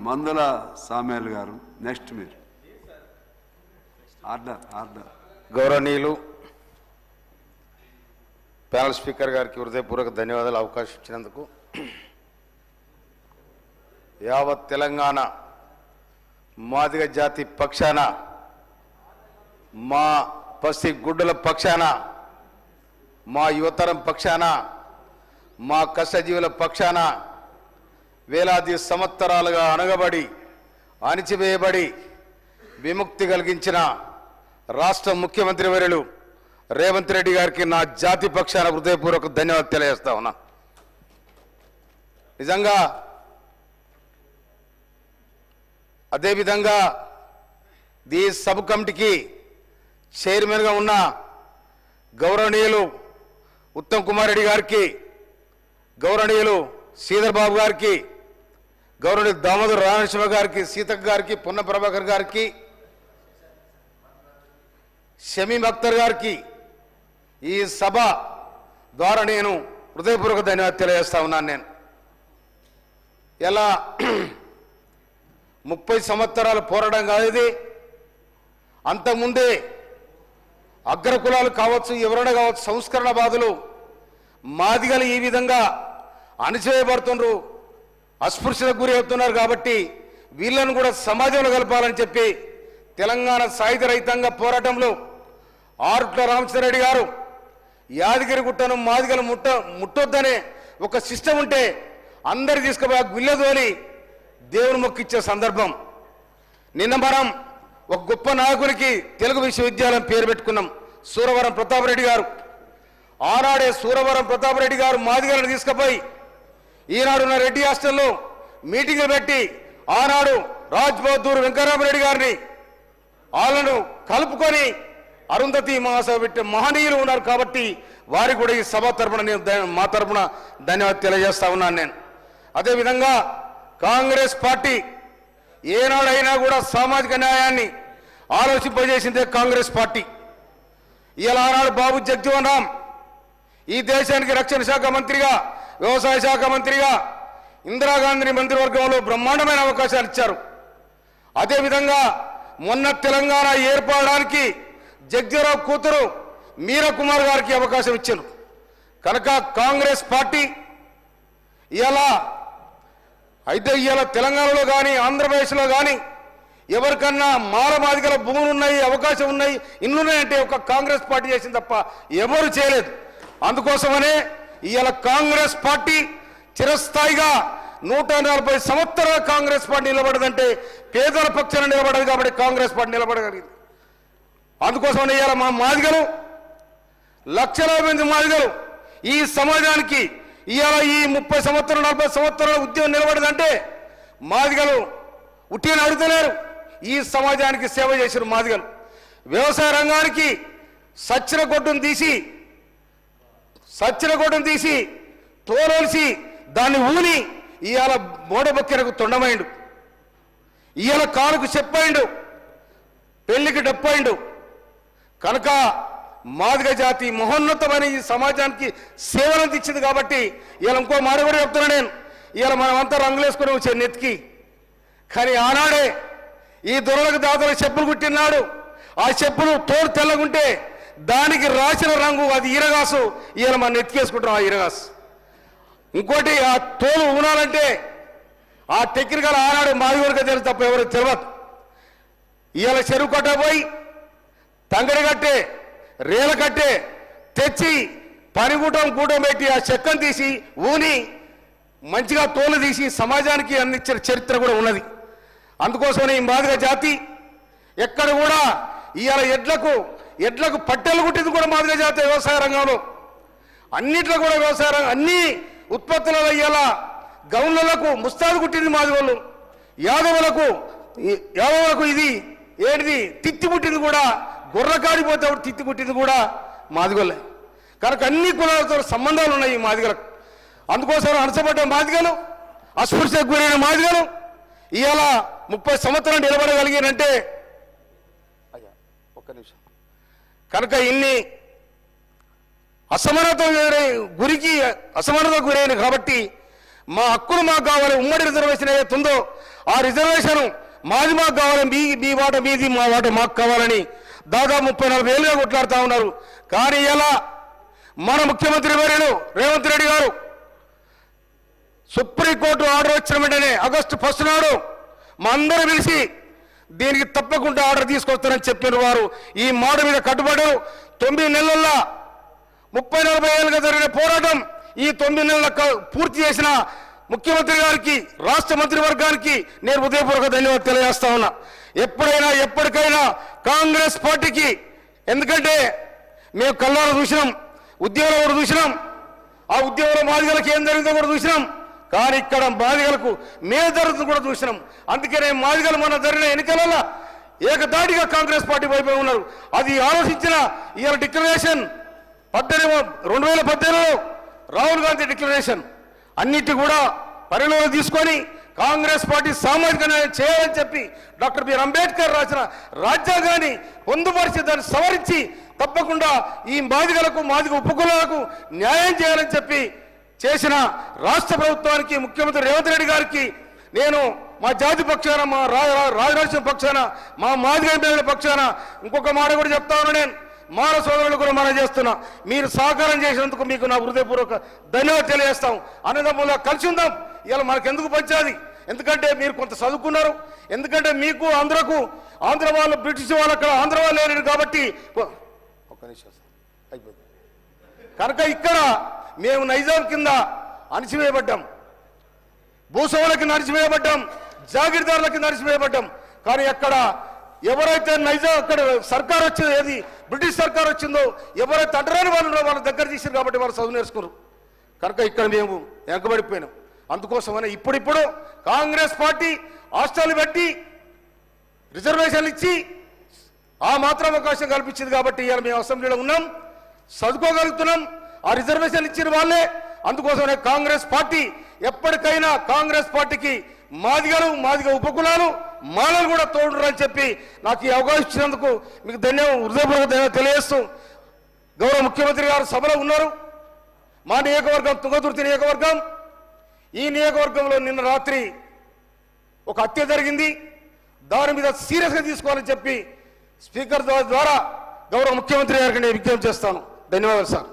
మందుల సామ్యాల్ గారు నెక్స్ట్ మీరు ఆర్డర్ గౌరవనీయులు ప్యానల్ స్పీకర్ గారికి హృదయపూర్వక ధన్యవాదాలు అవకాశం ఇచ్చినందుకు. యావత్ తెలంగాణ మాదిగ జాతి పక్షాన, మా పసి గుడ్డల పక్షాన, మా యువతరం పక్షాన, మా కష్టజీవుల పక్షాన వేలాది సంవత్సరాలుగా అణగబడి అణిచివేయబడి విముక్తి కలిగించిన రాష్ట్ర ముఖ్యమంత్రి వర్యులు రేవంత్ రెడ్డి గారికి నా జాతి పక్షాన హృదయపూర్వక ధన్యవాదాలు తెలియజేస్తా ఉన్నా. నిజంగా అదేవిధంగా ఈ సబ్ కమిటీకి చైర్మన్గా ఉన్న గౌరవనీయులు ఉత్తమ్ కుమార్ రెడ్డి గారికి, గౌరవనీయులు శ్రీధర్ బాబు గారికి, గౌరవనీయులు దామోదర్ రామేశ్వర గారికి, సీతక్ గారికి, పొన్న ప్రభాకర్ గారికి, షమీం అఖ్తర్ గారికి ఈ సభ ద్వారా నేను హృదయపూర్వక ధన్యవాదాలు తెలియజేస్తా ఉన్నాను. నేను ఎలా 30 సంవత్సరాలు పోరాటం కాదు ఇది. అంతకుముందే అగ్రకులాలు కావచ్చు, ఎవరైనా కావచ్చు, సంస్కరణ బాధలు మాదిగలు ఈ విధంగా అణచివేయబడుతున్నారు, అస్పృశ్యతకు గురి అవుతున్నారు. కాబట్టి వీళ్ళను కూడా సమాజంలో కలపాలని చెప్పి తెలంగాణ సాయుధ రైతాంగ పోరాటంలో ఆరుట్ల రామచంద్రరెడ్డి గారు యాదగిరిగుట్టను మాదిగలు ముట్టొద్దనే ఒక సిస్టమ్ ఉంటే అందరు తీసుకుపోయి గుల్లెదోలి దేవుని మొక్కిచ్చే సందర్భం. నిన్న మనం ఒక గొప్ప నాయకునికి తెలుగు విశ్వవిద్యాలయం పేరు పెట్టుకున్నాం, సూరవరం ప్రతాపరెడ్డి గారు. ఆనాడే సూరవరం ప్రతాపరెడ్డి గారు మాదిగలను తీసుకుపోయి ఈనాడున్న రెడ్డి హాస్టల్లో మీటింగ్లు పెట్టి ఆనాడు రాజ్ బహదూర్ వెంకటరామరెడ్డి గారిని వాళ్ళను కలుపుకొని అరుంధతి మహాసభ పెట్టే మహనీయులు ఉన్నారు. కాబట్టి వారికి కూడా ఈ సభ తరపున నేను మా తరపున ధన్యవాదాలు తెలియజేస్తా ఉన్నాను. నేను అదేవిధంగా కాంగ్రెస్ పార్టీ ఏనాడైనా కూడా సామాజిక న్యాయాన్ని ఆలోచింపజేసిందే కాంగ్రెస్ పార్టీ. ఇలా ఆనాడు బాబు జగజ్జీవన్ రామ్ ఈ దేశానికి రక్షణ శాఖ మంత్రిగా, వ్యవసాయ శాఖ మంత్రిగా ఇందిరాగాంధీ మంత్రివర్గంలో బ్రహ్మాండమైన అవకాశాలు ఇచ్చారు. అదేవిధంగా మొన్న తెలంగాణ ఏర్పడడానికి జగ్జీరావు కూతురు మీరా కుమార్ గారికి అవకాశం ఇచ్చారు. కనుక కాంగ్రెస్ పార్టీ ఇలా అయితే ఇలా తెలంగాణలో కానీ ఆంధ్రప్రదేశ్లో కానీ ఎవరికన్నా మాలమాదిగల భూములు ఉన్నాయి, అవకాశం ఉన్నాయి, ఇన్నున్నాయంటే ఒక కాంగ్రెస్ పార్టీ చేసింది తప్ప ఎవరు చేయలేదు. అందుకోసమనే ఇవాళ కాంగ్రెస్ పార్టీ చిరస్థాయిగా 140 సంవత్సరాల కాంగ్రెస్ పార్టీ నిలబడదంటే పేదల పక్షాన నిలబడదు. కాబట్టి కాంగ్రెస్ పార్టీ నిలబడగలిగింది. అందుకోసమనే ఇవాళ మా మాదిగలు, లక్షలాది మంది మాదిగలు ఈ సమాజానికి ఇవాళ ఈ 30 సంవత్సరాలు 40 సంవత్సరాల ఉద్యమం నిలబడదంటే మాదిగలు ఉట్టిని అడుగుతలేరు, ఈ సమాజానికి సేవ చేసిన మాదిగలు. వ్యవసాయ రంగానికి సచ్చిన గొడ్డును తీసి తోలొలిసి దాన్ని ఊని ఇవాళ మోడబొక్కెరకు తొండమైండు, ఇవాళ కాలుకు చెప్పైండు, పెళ్లికి డప్పైండు. కనుక మాదిగ జాతి మహోన్నతమైన ఈ సమాజానికి సేవలు అందించింది. కాబట్టి ఇవాళ ఇంకో మాట కూడా చెప్తున్నా నేను, ఇవాళ మనమంతా రంగులేసుకుని వచ్చే నెత్తికి. కానీ ఆనాడే ఈ దొరలకు దాతలకు చెప్పులు కుట్టినాడు, ఆ చెప్పులు తోడు తెల్లగుంటే దానికి రాసిన రంగు అది ఈరగాసు. ఇవాళ మనం నెత్తికేసుకుంటాం ఆ ఈరగాసు. ఇంకోటి ఆ తోలు ఊనాలంటే ఆ టెక్నికల్ ఆనాడు మాదిగోడికి తెలుసు తప్ప ఎవరికి తెలియదు. ఇవాళ చెరువు కట్టబోయి తంగడి కట్టే రేల కట్టే తెచ్చి పనిగూటం పెట్టి ఆ చెక్కను తీసి ఊని మంచిగా తోలు తీసి సమాజానికి అందించిన చరిత్ర కూడా ఉన్నది. అందుకోసమే ఈ మాదిగ జాతి ఎక్కడ కూడా ఇవాళ ఎడ్లకు పట్టెలు కుట్టింది కూడా మాదిగ జాతి. వ్యవసాయ రంగంలో అన్నిట్లో కూడా వ్యవసాయ రంగం అన్ని ఉత్పత్తులలో ఇవాళ గౌన్లకు ముస్తాదు కుట్టింది మాదిగోళ్ళు. యాదవులకు ఇది ఏంటిది తిత్తి పుట్టింది కూడా, గొర్రె కాడిపోతే తిత్తి పుట్టింది కూడా మాదిగోళ్ళే. కనుక అన్ని కులాలతో సంబంధాలు ఉన్నాయి ఈ మాదిగలకు. అందుకోసం అణచబడ్డ మాదిగలు, అస్పృశ్యతకు గురైన మాదిగలు ఇవాళ 30 సంవత్సరాలు నిలబడగలిగారంటే ఒక్క నిమిషం. కనుక ఇన్ని అసమానతకు గురైన కాబట్టి మా హక్కులు మాకు కావాలి. ఉమ్మడి రిజర్వేషన్ ఏదైతే ఉందో ఆ రిజర్వేషన్ మాది మాకు కావాలని మీ వాట మీది మా వాట మాకు కావాలని దాదాపు 30-40 ఏళ్ళుగా కొట్లాడుతూ ఉన్నారు. కానీ ఇలా మన ముఖ్యమంత్రి వర్యులు రేవంత్ రెడ్డి గారు సుప్రీంకోర్టు ఆర్డర్ వచ్చిన వెంటనే ఆగస్టు 1 నాడు మా అందరూ పిలిచి దీనికి తప్పకుండా ఆర్డర్ తీసుకొస్తారని చెప్పిన వారు ఈ మాట మీద కట్టుబడ్డారు. 9 నెలల్లో 30-40 ఏళ్ళుగా జరిగిన పోరాటం ఈ 9 నెలల పూర్తి చేసిన ముఖ్యమంత్రి గారికి రాష్ట్ర మంత్రివర్గానికి నేను హృదయపూర్వక ధన్యవాదాలు తెలియజేస్తా ఉన్నా. ఎప్పుడైనా ఎప్పటికైనా కాంగ్రెస్ పార్టీకి, ఎందుకంటే మేము కళ్ళారా చూసినాం, ఉద్యోగంలో కూడా చూసినాం, ఆ ఉద్యోగంలో మాదిగలకు ఏం జరిగిందో కూడా చూసినాం, కానీ ఇక్కడ మాదిగలకు మేము జరుగుతుంది కూడా చూసినాం. అందుకనే మాదిగలు మన జరిగిన ఎన్నికలలో ఏకదాటిగా కాంగ్రెస్ పార్టీ వైపు ఉన్నారు. అది ఆలోచించిన ఇవాళ డిక్లరేషన్ 2018లో రాహుల్ గాంధీ డిక్లరేషన్ అన్నిటి కూడా పరిగణలో తీసుకొని కాంగ్రెస్ పార్టీ సామాజిక న్యాయం చేయాలని చెప్పి డాక్టర్ బిఆర్ అంబేద్కర్ రాసిన రాజ్యాంగాన్ని పొందుపరిచి దాన్ని సవరించి తప్పకుండా ఈ మాదిగలకు మాదిగ ఉపకులాలకు న్యాయం చేయాలని చెప్పి చేసిన రాష్ట్ర ప్రభుత్వానికి ముఖ్యమంత్రి రేవంత్ రెడ్డి గారికి నేను మా జాతి పక్షాన, మా రాజరాజ్యం పక్షాన, మా మాదిగ ఎంపీల పక్షాన ఇంకొక మాట కూడా చెప్తా ఉన్నా. నేను మాన సోదరులు కూడా మనం చేస్తున్నా, మీరు సహకారం చేసినందుకు మీకు నా హృదయపూర్వక ధన్యవాదాలు తెలియజేస్తాం. అన్నదమ్ములా కలిసి ఉందాం. ఇలా మనకెందుకు పంచాది? ఎందుకంటే మీరు కొంత చదువుకున్నారు, ఎందుకంటే మీకు ఆంధ్రకు ఆంధ్ర వాళ్ళు బ్రిటిష్ వాళ్ళు అక్కడ ఆంధ్ర వాళ్ళు లేరు కాబట్టి ఒక్క నిమిషం అయిపోయింది. కనుక ఇక్కడ మేము నైజాం కింద అణిచివేయబడ్డాం, భూస్వాముల కింద అణిచివేయబడ్డాం, జాగీర్దారుల కింద అణిచివేయబడ్డాం. కానీ అక్కడ ఎవరైతే నైజాం అక్కడ సర్కార్ వచ్చిందో, ఏది బ్రిటిష్ సర్కార్ వచ్చిందో, ఎవరైతే అడ్డరాని వాళ్ళు వాళ్ళ దగ్గర తీసారు కాబట్టి వాళ్ళు చదువు నేర్చుకున్నారు. కనుక ఇక్కడ మేము వెనకబడిపోయినాం. అందుకోసమనే ఇప్పుడిప్పుడు కాంగ్రెస్ పార్టీ హాస్టల్ పెట్టి రిజర్వేషన్లు ఇచ్చి ఆ మాత్రం అవకాశం కల్పించింది కాబట్టి ఇవాళ మేము అసెంబ్లీలో ఉన్నాం, చదువుకోగలుగుతున్నాం. ఆ రిజర్వేషన్లు ఇచ్చిన వాళ్ళే. అందుకోసమే కాంగ్రెస్ పార్టీ ఎప్పటికైనా కాంగ్రెస్ పార్టీకి మాదిగలు, మాదిగ ఉపకులాలు, మాలలు కూడా తోడురని చెప్పి నాకు ఈ అవకాశం ఇచ్చినందుకు మీకు హృదయపూర్వక ధన్యవాదాలు తెలియజేస్తూ, గౌరవ ముఖ్యమంత్రి గారు సభలో ఉన్నారు. మా నియోజకవర్గం తుంగతుర్తి నియోజకవర్గం. ఈ నియోజకవర్గంలో నిన్న రాత్రి ఒక హత్య జరిగింది. దాని మీద సీరియస్గా తీసుకోవాలని చెప్పి స్పీకర్ ద్వారా గౌరవ ముఖ్యమంత్రి గారికి నేను విజ్ఞప్తి చేస్తాను. ధన్యవాదాలు సార్.